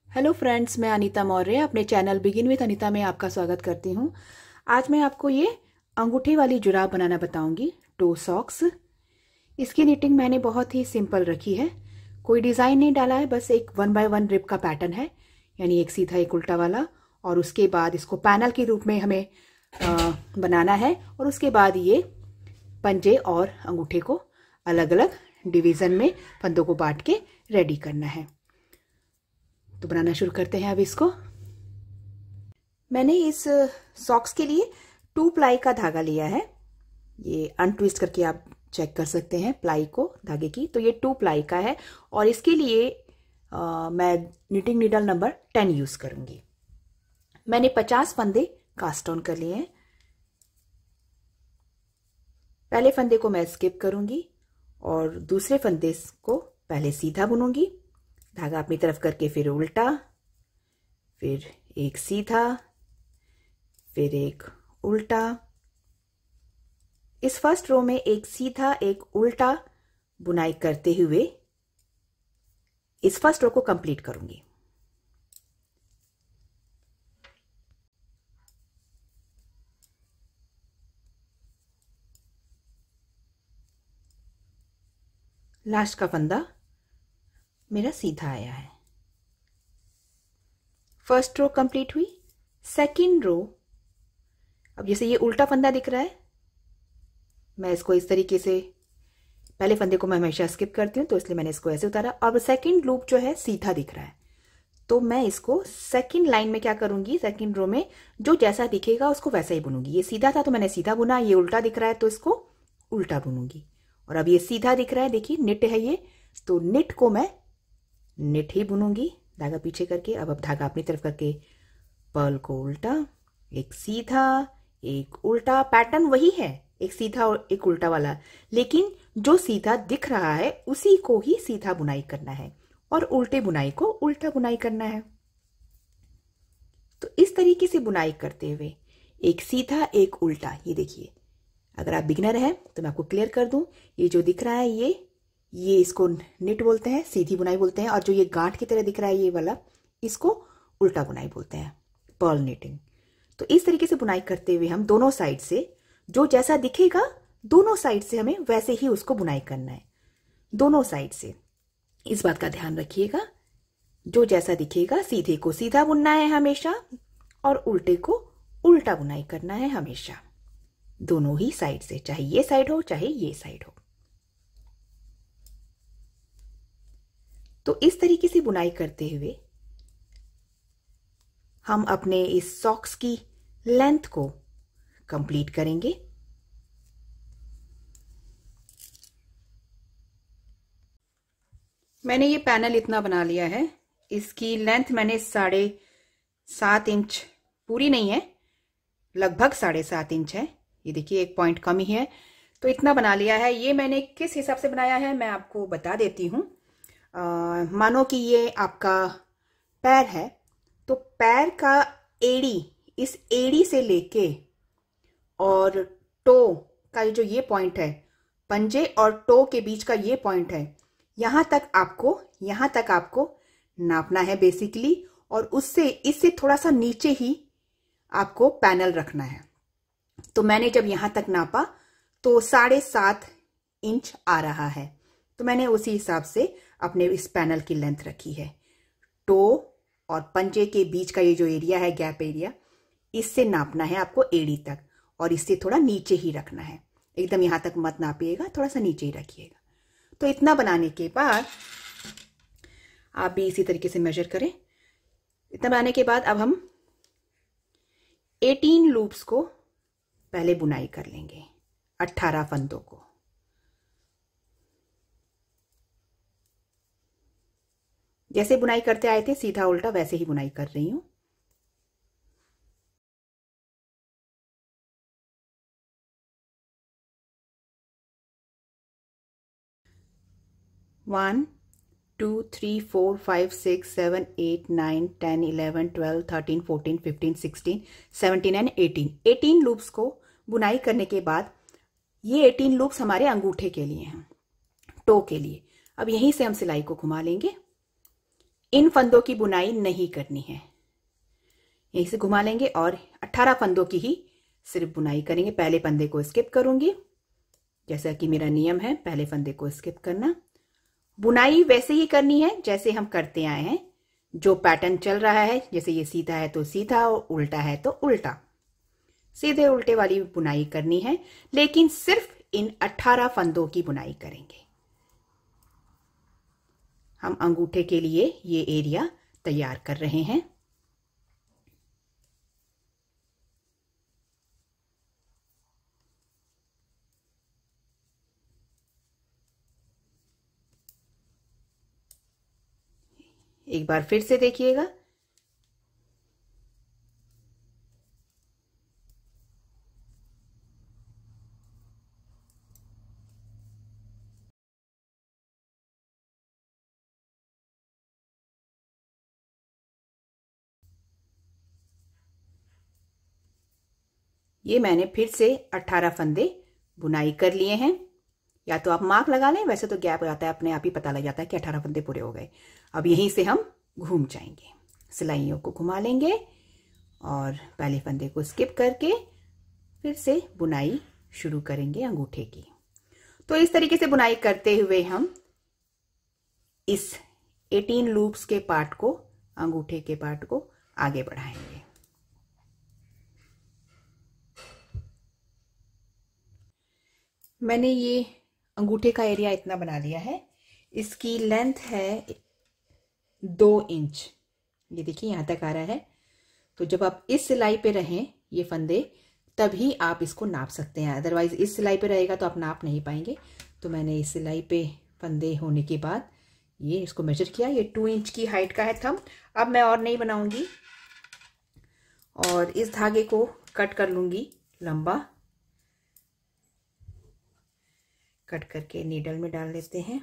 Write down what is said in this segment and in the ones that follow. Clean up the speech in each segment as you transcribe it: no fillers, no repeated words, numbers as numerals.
Hello friends, मैं अनीता मौर्य अपने channel begin with Anita में आपका स्वागत करती हूँ। आज मैं आपको ये अंगूठी वाली जुराब बनाना बताऊंगी, टो सॉक्स। इसकी निटिंग मैंने बहुत ही सिंपल रखी है, कोई डिज़ाइन नहीं डाला है, बस एक 1 बाय 1 रिप का पैटर्न है, यानी एक सीधा एक उल्टा वाला। और उसके बाद इसको पैनल के रूप में हमें बनाना है। और उसके बाद ये पंजे और अंगूठे को अलग अलग डिवीज़न में फंदों को बांट के रेडी करना है। तो बनाना शुरू करते हैं। अब इसको मैंने इस सॉक्स के लिए 2 प्लाई का धागा लिया है। ये अनट्विस्ट करके आप चेक कर सकते हैं प्लाई को, धागे की। तो ये 2 प्लाई का है और इसके लिए मैं निटिंग नीडल नंबर 10 यूज करूंगी। मैंने 50 फंदे कास्ट ऑन कर लिए हैं। पहले फंदे को मैं स्किप करूंगी और दूसरे फंदे को पहले सीधा बुनूंगी, धागा अपनी तरफ करके फिर उल्टा, फिर एक सीधा, फिर एक उल्टा। इस फर्स्ट रो में एक सीधा एक उल्टा बुनाई करते हुए इस फर्स्ट रो को कंप्लीट करूंगी। लास्ट का फंदा मेरा सीधा आया है। फर्स्ट रो कंप्लीट हुई। सेकंड रो, अब जैसे ये उल्टा फंदा दिख रहा है, मैं इसको इस तरीके से, पहले फंदे को मैं हमेशा स्किप करती हूँ तो इसलिए मैंने इसको ऐसे उतारा। अब सेकंड लूप जो है सीधा दिख रहा है, तो मैं इसको सेकंड लाइन में क्या करूंगी, सेकंड रो में जो जैसा दिखेगा उसको वैसा ही बुनूंगी। ये सीधा था तो मैंने सीधा बुना, ये उल्टा दिख रहा है तो इसको उल्टा बुनूंगी। और अब ये सीधा दिख रहा है, देखिए निट है ये, तो निट को मैं निट ही बुनूंगी, धागा पीछे करके। अब धागा अपनी तरफ करके पर्ल को उल्टा, एक सीधा एक उल्टा, पैटर्न वही है, एक सीधा और एक उल्टा वाला, लेकिन जो सीधा दिख रहा है उसी को ही सीधा बुनाई करना है और उल्टे बुनाई को उल्टा बुनाई करना है। तो इस तरीके से बुनाई करते हुए एक सीधा एक उल्टा, ये देखिए। अगर आप बिगिनर हैं तो मैं आपको क्लियर कर दूं, ये जो दिख रहा है ये इसको निट बोलते हैं, सीधी बुनाई बोलते हैं। और जो ये गांठ की तरह दिख रहा है ये वाला, इसको उल्टा बुनाई बोलते हैं, पर्ल निटिंग। तो इस तरीके से बुनाई करते हुए हम दोनों साइड से जो जैसा दिखेगा, दोनों साइड से हमें वैसे ही उसको बुनाई करना है, दोनों साइड से। इस बात का ध्यान रखिएगा, जो जैसा दिखेगा सीधे को सीधा बुनना है हमेशा और उल्टे को उल्टा बुनाई करना है हमेशा, दोनों ही साइड से, चाहे ये साइड हो चाहे ये साइड हो। तो इस तरीके से बुनाई करते हुए हम अपने इस सॉक्स की लेंथ को कंप्लीट करेंगे। मैंने ये पैनल इतना बना लिया है, इसकी लेंथ मैंने 7.5 इंच, पूरी नहीं है, लगभग 7.5 इंच है। ये देखिए एक पॉइंट कम ही है, तो इतना बना लिया है। ये मैंने किस हिसाब से बनाया है मैं आपको बता देती हूँ। मानो कि ये आपका पैर है, तो पैर का एड़ी, इस एड़ी से लेके और टो का जो ये पॉइंट है, पंजे और टो के बीच का ये पॉइंट है, यहां तक आपको नापना है बेसिकली। और उससे इससे थोड़ा सा नीचे ही आपको पैनल रखना है। तो मैंने जब यहां तक नापा तो 7.5 इंच आ रहा है, तो मैंने उसी हिसाब से अपने इस पैनल की लेंथ रखी है। टो और पंजे के बीच का ये जो एरिया है, गैप एरिया, इससे नापना है आपको एड़ी तक, और इससे थोड़ा नीचे ही रखना है, एकदम यहां तक मत नापिएगा, थोड़ा सा नीचे ही रखिएगा। तो इतना बनाने के बाद आप भी इसी तरीके से मेजर करें। इतना बनाने के बाद अब हम 18 लूप्स को पहले बुनाई कर लेंगे, 18 फंदों को। जैसे बुनाई करते आए थे सीधा उल्टा, वैसे ही बुनाई कर रही हूं। वन 2 3 4 5 6 7 8 9 10 11 12 13 14 15 16 17 एंड 18 लूप्स को बुनाई करने के बाद, ये 18 लूप्स हमारे अंगूठे के लिए हैं, टो के लिए। अब यहीं से हम सिलाई को घुमा लेंगे, इन फंदों की बुनाई नहीं करनी है। यहीं से घुमा लेंगे और 18 फंदों की ही सिर्फ बुनाई करेंगे। पहले फंदे को स्किप करूंगी, जैसा कि मेरा नियम है, पहले फंदे को स्किप करना। बुनाई वैसे ही करनी है जैसे हम करते आए हैं, जो पैटर्न चल रहा है। जैसे ये सीधा है तो सीधा, और उल्टा है तो उल्टा, सीधे उल्टे वाली बुनाई करनी है, लेकिन सिर्फ इन 18 फंदों की बुनाई करेंगे। हम अंगूठे के लिए ये एरिया तैयार कर रहे हैं। एक बार फिर से देखिएगा। ये मैंने फिर से 18 फंदे बुनाई कर लिए हैं। या तो आप मार्क लगा लें, वैसे तो गैप आता है, अपने आप ही पता लग जाता है कि 18 फंदे पूरे हो गए। अब यहीं से हम घूम जाएंगे, सिलाइयों को घुमा लेंगे और पहले फंदे को स्किप करके फिर से बुनाई शुरू करेंगे अंगूठे की। तो इस तरीके से बुनाई करते हुए हम इस 18 लूप्स के पार्ट को, अंगूठे के पार्ट को आगे बढ़ाएंगे। मैंने ये अंगूठे का एरिया इतना बना लिया है। इसकी लेंथ है 2 इंच। ये देखिए यहां तक आ रहा है। तो जब आप इस सिलाई पे रहें ये फंदे, तभी आप इसको नाप सकते हैं, अदरवाइज इस सिलाई पे रहेगा तो आप नाप नहीं पाएंगे। तो मैंने इस सिलाई पे फंदे होने के बाद ये इसको मेजर किया। ये 2 इंच की हाइट का है थंब। अब मैं और नहीं बनाऊंगी और इस धागे को कट कर लूंगी लंबा। कट करके नीडल में डाल लेते हैं।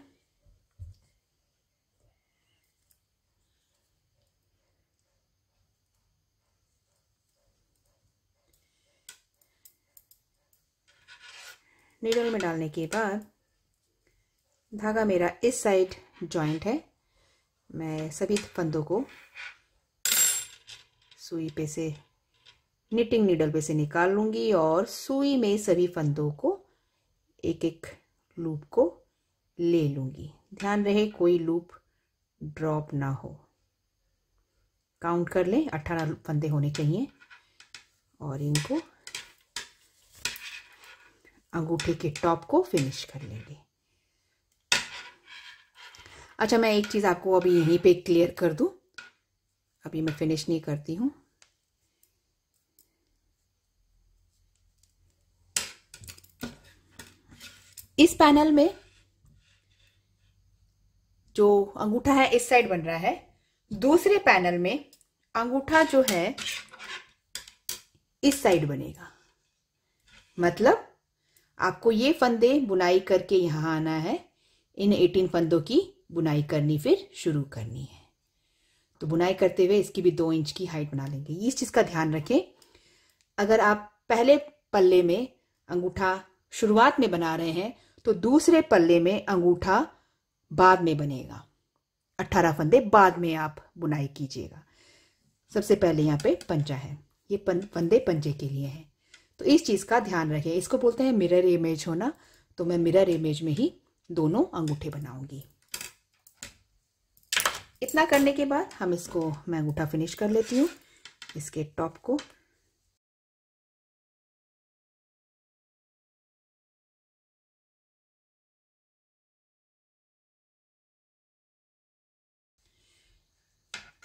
नीडल में डालने के बाद धागा मेरा इस साइड जॉइंट है। मैं सभी फंदों को सुई पे से, निटिंग नीडल पे से निकाल लूंगी और सुई में सभी फंदों को एक एक लूप को ले लूंगी। ध्यान रहे कोई लूप ड्रॉप ना हो। काउंट कर लें, 18 फंदे होने चाहिए और इनको अंगूठे के टॉप को फिनिश कर लेंगे। अच्छा, मैं एक चीज आपको अभी यहीं पे क्लियर कर दूं, अभी मैं फिनिश नहीं करती हूं। इस पैनल में जो अंगूठा है इस साइड बन रहा है, दूसरे पैनल में अंगूठा जो है इस साइड बनेगा। मतलब आपको ये फंदे बुनाई करके यहां आना है, इन 18 फंदों की बुनाई करनी फिर शुरू करनी है। तो बुनाई करते हुए इसकी भी 2 इंच की हाइट बना लेंगे। इस चीज का ध्यान रखें, अगर आप पहले पल्ले में अंगूठा शुरुआत में बना रहे हैं तो दूसरे पल्ले में अंगूठा बाद में बनेगा। 18 फंदे बाद में आप बुनाई कीजिएगा। सबसे पहले यहाँ पे पंजा है, ये फंदे पंजे के लिए हैं। तो इस चीज का ध्यान रखें। इसको बोलते हैं मिरर इमेज होना। तो मैं मिरर इमेज में ही दोनों अंगूठे बनाऊंगी। इतना करने के बाद हम इसको, मैं अंगूठा फिनिश कर लेती हूँ, इसके टॉप को।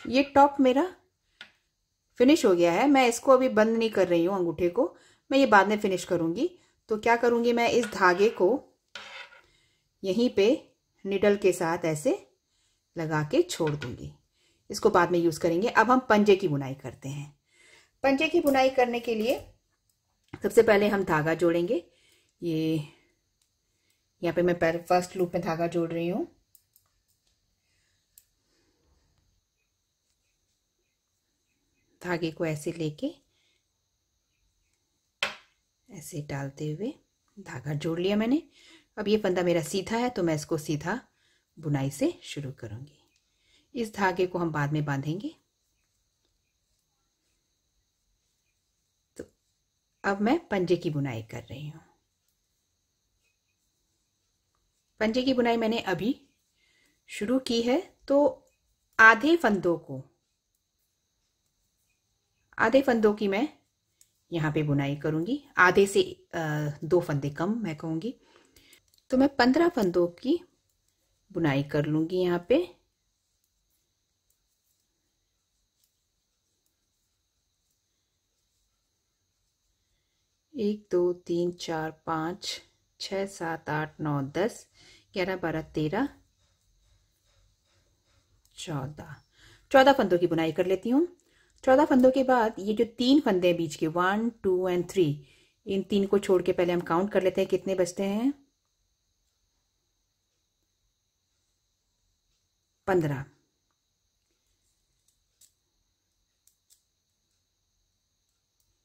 ये टॉप मेरा फिनिश हो गया है। मैं इसको अभी बंद नहीं कर रही हूँ अंगूठे को, मैं ये बाद में फिनिश करूंगी। तो क्या करूंगी, मैं इस धागे को यहीं पे निडल के साथ ऐसे लगा के छोड़ दूंगी। इसको बाद में यूज करेंगे। अब हम पंजे की बुनाई करते हैं। पंजे की बुनाई करने के लिए सबसे पहले हम धागा जोड़ेंगे। ये यहाँ पे मैं फर्स्ट लूप में धागा जोड़ रही हूँ। धागे को ऐसे लेके ऐसे डालते हुए धागा जोड़ लिया मैंने। अब ये फंदा मेरा सीधा है तो मैं इसको सीधा बुनाई से शुरू करूंगी। इस धागे को हम बाद में बांधेंगे। तो अब मैं पंजे की बुनाई कर रही हूं। पंजे की बुनाई मैंने अभी शुरू की है। तो आधे फंदों की मैं यहाँ पे बुनाई करूंगी। आधे से 2 फंदे कम मैं कहूंगी। तो मैं 15 फंदों की बुनाई कर लूंगी यहाँ पे। एक, 2, 3, 4, 5, 6, 7, 8, 9, 10, 11, 12, 13, 14 फंदों की बुनाई कर लेती हूँ। 14 फंदों के बाद ये जो 3 फंदे हैं बीच के 1, 2 एंड 3, इन 3 को छोड़ के पहले हम काउंट कर लेते हैं कितने बचते हैं। 15।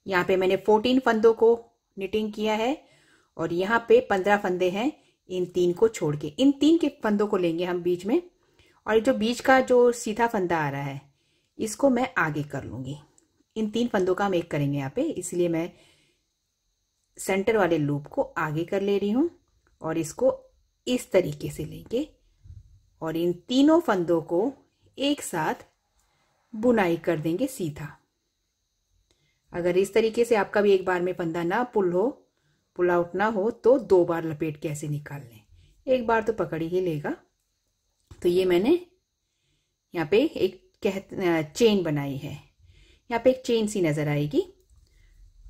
यहाँ पे मैंने 14 फंदों को निटिंग किया है और यहाँ पे 15 फंदे हैं इन 3 को छोड़ के। इन 3 के फंदों को लेंगे हम बीच में, और जो बीच का जो सीधा फंदा आ रहा है इसको मैं आगे कर लूंगी। इन 3 फंदों का हम एक करेंगे यहाँ पे, इसलिए मैं सेंटर वाले लूप को आगे कर ले रही हूं और इसको इस तरीके से लेंगे और इन तीनों फंदों को एक साथ बुनाई कर देंगे सीधा। अगर इस तरीके से आपका भी एक बार में फंदा ना पुल आउट ना हो तो 2 बार लपेट के ऐसे निकाल लें। एक बार तो पकड़ ही लेगा। तो ये मैंने यहाँ पे एक चेन बनाई है। यहाँ पे एक चेन सी नजर आएगी।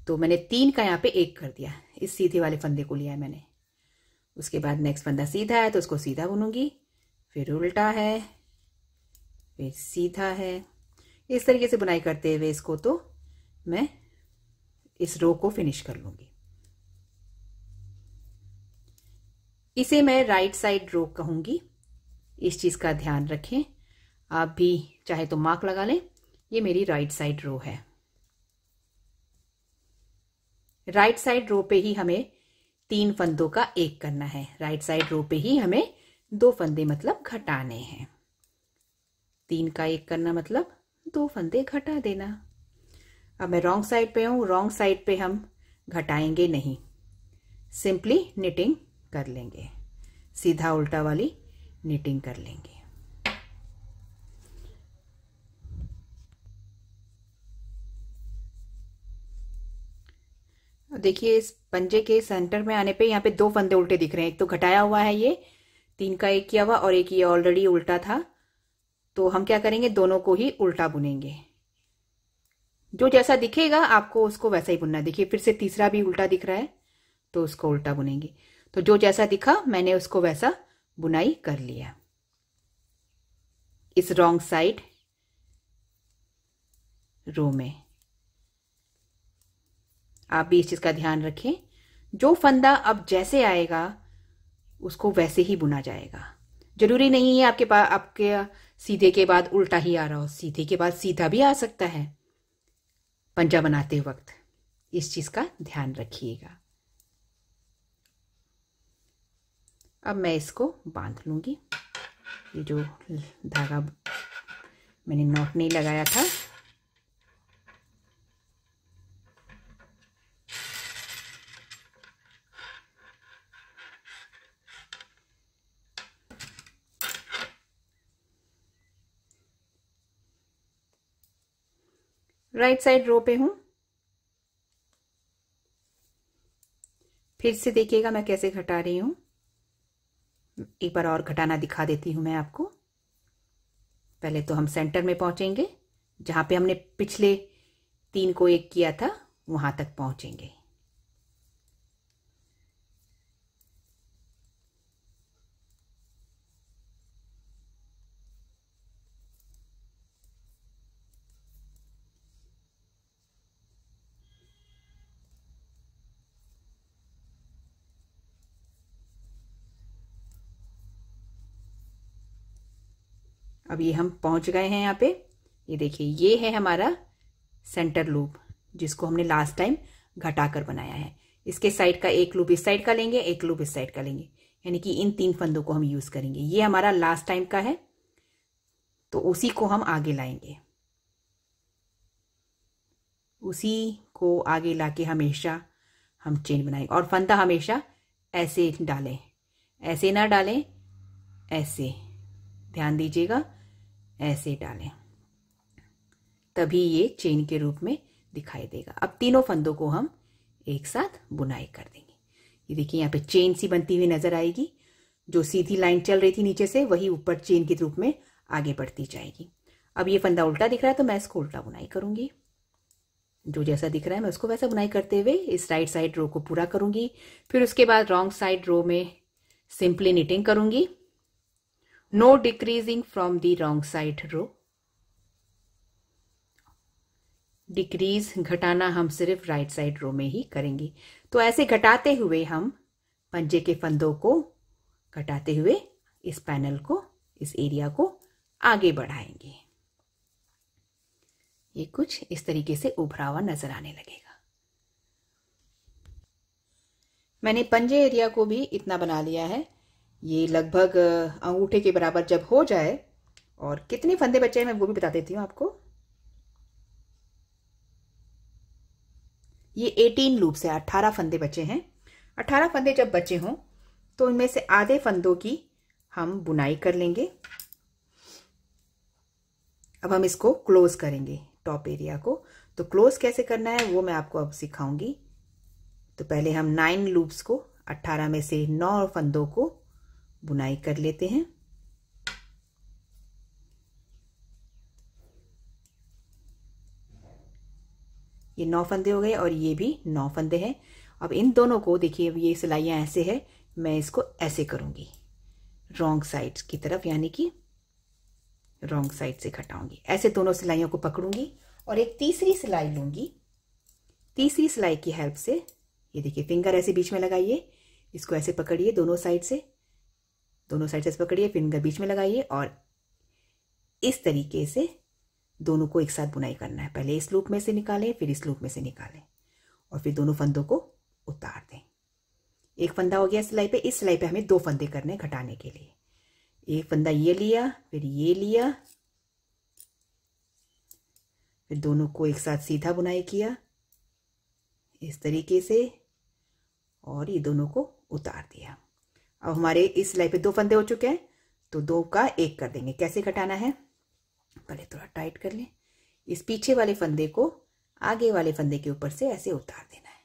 तो मैंने 3 का यहाँ पे 1 कर दिया, इस सीधे वाले फंदे को लिया है मैंने। उसके बाद नेक्स्ट फंदा सीधा है तो उसको सीधा बुनूंगी, फिर उल्टा है, फिर सीधा है। इस तरीके से बुनाई करते हुए इसको तो मैं इस रो को फिनिश कर लूंगी। इसे मैं राइट साइड रो कहूंगी। इस चीज का ध्यान रखें। आप भी चाहे तो मार्क लगा लें। ये मेरी राइट साइड रो है। राइट साइड रो पे ही हमें 3 फंदों का 1 करना है। राइट साइड रो पे ही हमें 2 फंदे मतलब घटाने हैं। 3 का 1 करना मतलब 2 फंदे घटा देना। अब मैं रॉन्ग साइड पे हूं। रॉन्ग साइड पे हम घटाएंगे नहीं, सिंपली निटिंग कर लेंगे, सीधा उल्टा वाली निटिंग कर लेंगे। देखिए इस पंजे के सेंटर में आने पे यहाँ पे 2 फंदे उल्टे दिख रहे हैं। एक तो घटाया हुआ है, ये 3 का 1 किया हुआ, और एक ये ऑलरेडी उल्टा था। तो हम क्या करेंगे, दोनों को ही उल्टा बुनेंगे। जो जैसा दिखेगा आपको उसको वैसा ही बुनना। देखिए फिर से तीसरा भी उल्टा दिख रहा है तो उसको उल्टा बुनेंगे। तो जो जैसा दिखा मैंने उसको वैसा बुनाई कर लिया। इस रॉन्ग साइड रो में आप भी इस चीज का ध्यान रखें। जो फंदा अब जैसे आएगा उसको वैसे ही बुना जाएगा। जरूरी नहीं है आपके सीधे के बाद उल्टा ही आ रहा हो, सीधे के बाद सीधा भी आ सकता है पंजा बनाते वक्त। इस चीज का ध्यान रखिएगा। अब मैं इसको बांध लूंगी। ये जो धागा मैंने नॉट नहीं लगाया था, राइट साइड रो पे हूं। फिर से देखिएगा मैं कैसे घटा रही हूं। एक बार और घटाना दिखा देती हूं मैं आपको। पहले तो हम सेंटर में पहुंचेंगे, जहां पे हमने पिछले 3 को 1 किया था वहां तक पहुंचेंगे। अब ये हम पहुंच गए हैं यहाँ पे। ये देखिए ये है हमारा सेंटर लूप, जिसको हमने लास्ट टाइम घटाकर बनाया है। इसके साइड का एक लूप इस साइड का लेंगे, एक लूप इस साइड का लेंगे, यानी कि इन 3 फंदों को हम यूज करेंगे। ये हमारा लास्ट टाइम का है। तो उसी को हम आगे लाएंगे, उसी को आगे लाके हमेशा हम चेन बनाएंगे। और फंदा हमेशा ऐसे डालें, ऐसे ना डालें, ऐसे, ध्यान दीजिएगा, ऐसे डालें, तभी ये चेन के रूप में दिखाई देगा। अब तीनों फंदों को हम एक साथ बुनाई कर देंगे। ये देखिए यहाँ पे चेन सी बनती हुई नजर आएगी, जो सीधी लाइन चल रही थी नीचे से वही ऊपर चेन के रूप में आगे बढ़ती जाएगी। अब ये फंदा उल्टा दिख रहा है तो मैं इसको उल्टा बुनाई करूंगी, जो जैसा दिख रहा है मैं उसको वैसा बुनाई करते हुए इस राइट साइड रो को पूरा करूंगी। फिर उसके बाद रॉन्ग साइड रो में सिंपली निटिंग करूंगी, no decreasing from the wrong side row. Decrease, घटाना हम सिर्फ राइट साइड रो में ही करेंगे। तो ऐसे घटाते हुए हम पंजे के फंदों को घटाते हुए इस पैनल को, इस एरिया को आगे बढ़ाएंगे। ये कुछ इस तरीके से उभरा हुआ नजर आने लगेगा। मैंने पंजे एरिया को भी इतना बना लिया है, ये लगभग अंगूठे के बराबर जब हो जाए, और कितने फंदे बचे हैं मैं वो भी बता देती हूँ आपको। ये 18 लूप से 18 फंदे बचे हैं। 18 फंदे जब बचे हों तो इनमें से आधे फंदों की हम बुनाई कर लेंगे। अब हम इसको क्लोज करेंगे, टॉप एरिया को। तो क्लोज कैसे करना है वो मैं आपको अब सिखाऊंगी। तो पहले हम 9 लूप्स को, 18 में से 9 फंदों को बुनाई कर लेते हैं। ये 9 फंदे हो गए और ये भी 9 फंदे हैं। अब इन दोनों को देखिए, अब ये सिलाइयां ऐसे है, मैं इसको ऐसे करूंगी रॉन्ग साइड की तरफ, यानी कि रॉन्ग साइड से घटाऊंगी। ऐसे दोनों सिलाइयों को पकड़ूंगी और एक तीसरी सिलाई लूंगी। तीसरी सिलाई की हेल्प से ये देखिए, फिंगर ऐसे बीच में लगाइए, इसको ऐसे पकड़िए दोनों साइड से, दोनों साइड से पकड़िए, फिंगर बीच में लगाइए और इस तरीके से दोनों को एक साथ बुनाई करना है। पहले इस लूप में से निकालें, फिर इस लूप में से निकालें और फिर दोनों फंदों को उतार दें। एक फंदा हो गया सिलाई पे। इस सिलाई पे हमें 2 फंदे करने घटाने के लिए। एक फंदा ये लिया, फिर ये लिया, फिर दोनों को एक साथ सीधा बुनाई किया इस तरीके से और ये दोनों को उतार दिया। अब हमारे इस सिलाई पे 2 फंदे हो चुके हैं, तो 2 का 1 कर देंगे। कैसे घटाना है, पहले थोड़ा टाइट कर लें। इस पीछे वाले फंदे को आगे वाले फंदे के ऊपर से ऐसे उतार देना है।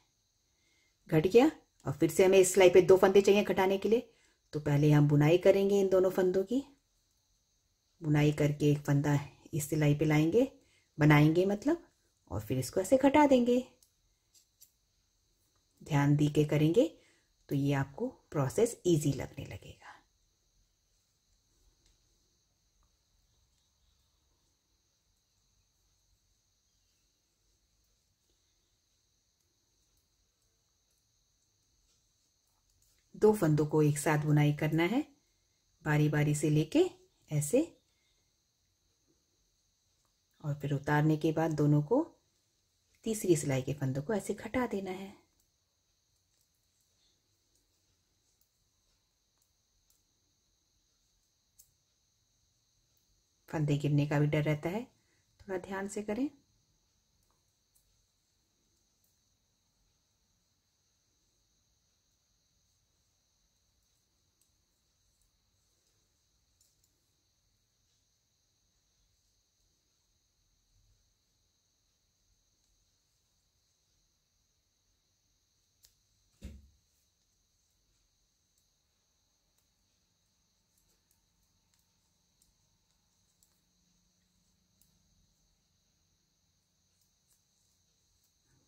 घट गया। और फिर से हमें इस सिलाई पे 2 फंदे चाहिए घटाने के लिए, तो पहले हम बुनाई करेंगे इन दोनों फंदों की। बुनाई करके एक फंदा इस सिलाई पे लाएंगे, बनाएंगे मतलब, और फिर इसको ऐसे घटा देंगे। ध्यान दी के करेंगे तो ये आपको प्रोसेस इजी लगने लगेगा। दो फंदों को एक साथ बुनाई करना है, बारी बारी से लेके ऐसे, और फिर उतारने के बाद दोनों को तीसरी सिलाई के फंदों को ऐसे घटा देना है। फंदे गिरने का भी डर रहता है, थोड़ा ध्यान से करें।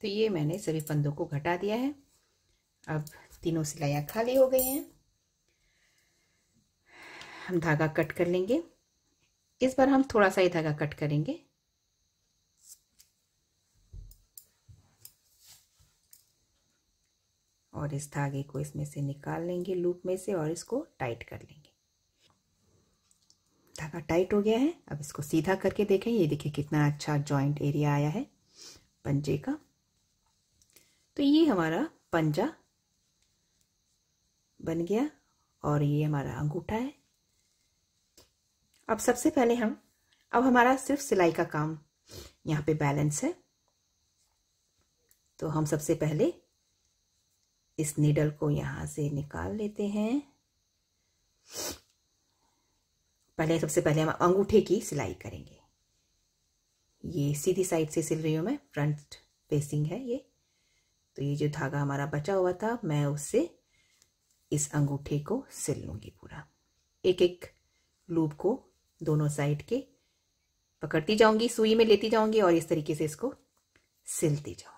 तो ये मैंने सभी फंदों को घटा दिया है। अब तीनों सिलाइयाँ खाली हो गई हैं। हम धागा कट कर लेंगे। इस बार हम थोड़ा सा ही धागा कट करेंगे। और इस धागे को इसमें से निकाल लेंगे लूप में से और इसको टाइट कर लेंगे। धागा टाइट हो गया है। अब इसको सीधा करके देखें, ये देखिए कितना अच्छा जॉइंट एरिया आया है पंजे का। तो ये हमारा पंजा बन गया और ये हमारा अंगूठा है। अब सबसे पहले हम अब हमारा सिर्फ सिलाई का काम यहाँ पे बैलेंस है। तो हम सबसे पहले इस नीडल को यहाँ से निकाल लेते हैं। सबसे पहले हम अंगूठे की सिलाई करेंगे। ये सीधी साइड से सिल रही हूँ मैं, फ्रंट फेसिंग है ये। तो ये जो धागा हमारा बचा हुआ था, मैं उससे इस अंगूठे को सिल लूँगी पूरा। एक एक लूप को दोनों साइड के पकड़ती जाऊंगी, सुई में लेती जाऊंगी और इस तरीके से इसको सिलती जाऊंगी।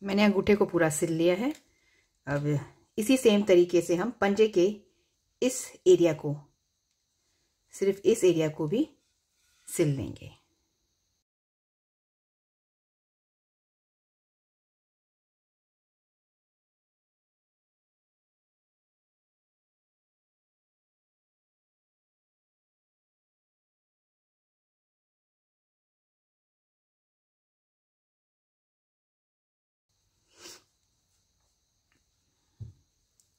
मैंने अंगूठे को पूरा सिल लिया है। अब इसी सेम तरीके से हम पंजे के इस एरिया को, सिर्फ इस एरिया को भी सिल लेंगे।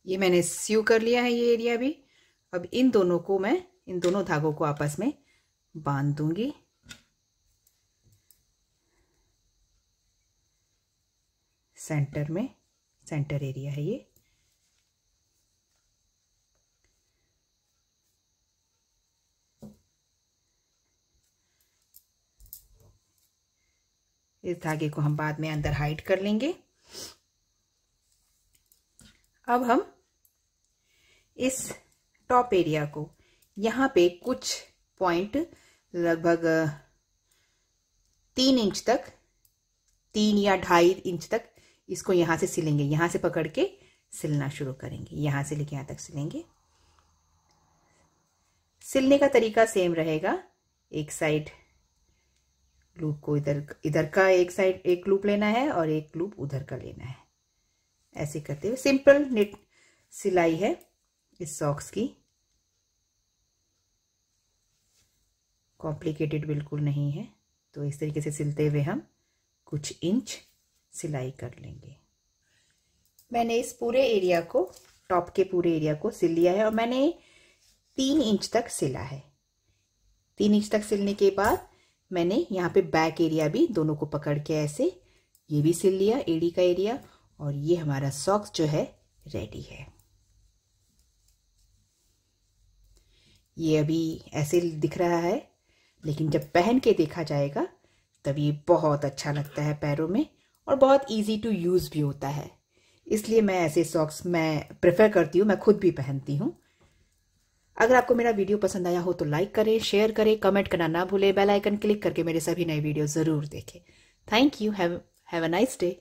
ये मैंने स्यू कर लिया है ये एरिया भी। अब इन दोनों को मैं, इन दोनों धागों को आपस में बांध दूंगी। सेंटर में, सेंटर एरिया है ये। इस धागे को हम बाद में अंदर हाइड कर लेंगे। अब हम इस टॉप एरिया को, यहाँ पे कुछ पॉइंट लगभग 3 इंच तक, 3 या 2.5 इंच तक इसको यहाँ से सिलेंगे। यहाँ से पकड़ के सिलना शुरू करेंगे, यहाँ से लेके यहाँ तक सिलेंगे। सिलने का तरीका सेम रहेगा। एक साइड लूप को इधर का एक साइड एक लूप लेना है और एक लूप उधर का लेना है। ऐसे करते हुए सिंपल निट सिलाई है इस सॉक्स की, कॉम्प्लिकेटेड बिल्कुल नहीं है। तो इस तरीके से सिलते हुए हम कुछ इंच सिलाई कर लेंगे। मैंने इस पूरे एरिया को, टॉप के पूरे एरिया को सिल लिया है और मैंने 3 इंच तक सिला है। 3 इंच तक सिलने के बाद मैंने यहाँ पे बैक एरिया भी दोनों को पकड़ के ऐसे ये भी सिल लिया, एड़ी का एरिया। और ये हमारा सॉक्स जो है रेडी है। ये अभी ऐसे दिख रहा है, लेकिन जब पहन के देखा जाएगा तब ये बहुत अच्छा लगता है पैरों में और बहुत इजी टू यूज़ भी होता है। इसलिए मैं ऐसे सॉक्स मैं प्रेफर करती हूँ, मैं खुद भी पहनती हूँ। अगर आपको मेरा वीडियो पसंद आया हो तो लाइक करें, शेयर करें, कमेंट करना ना भूलें, बेल आइकन क्लिक करके मेरे सभी नए वीडियो ज़रूर देखें। Thank you. Have a nice day.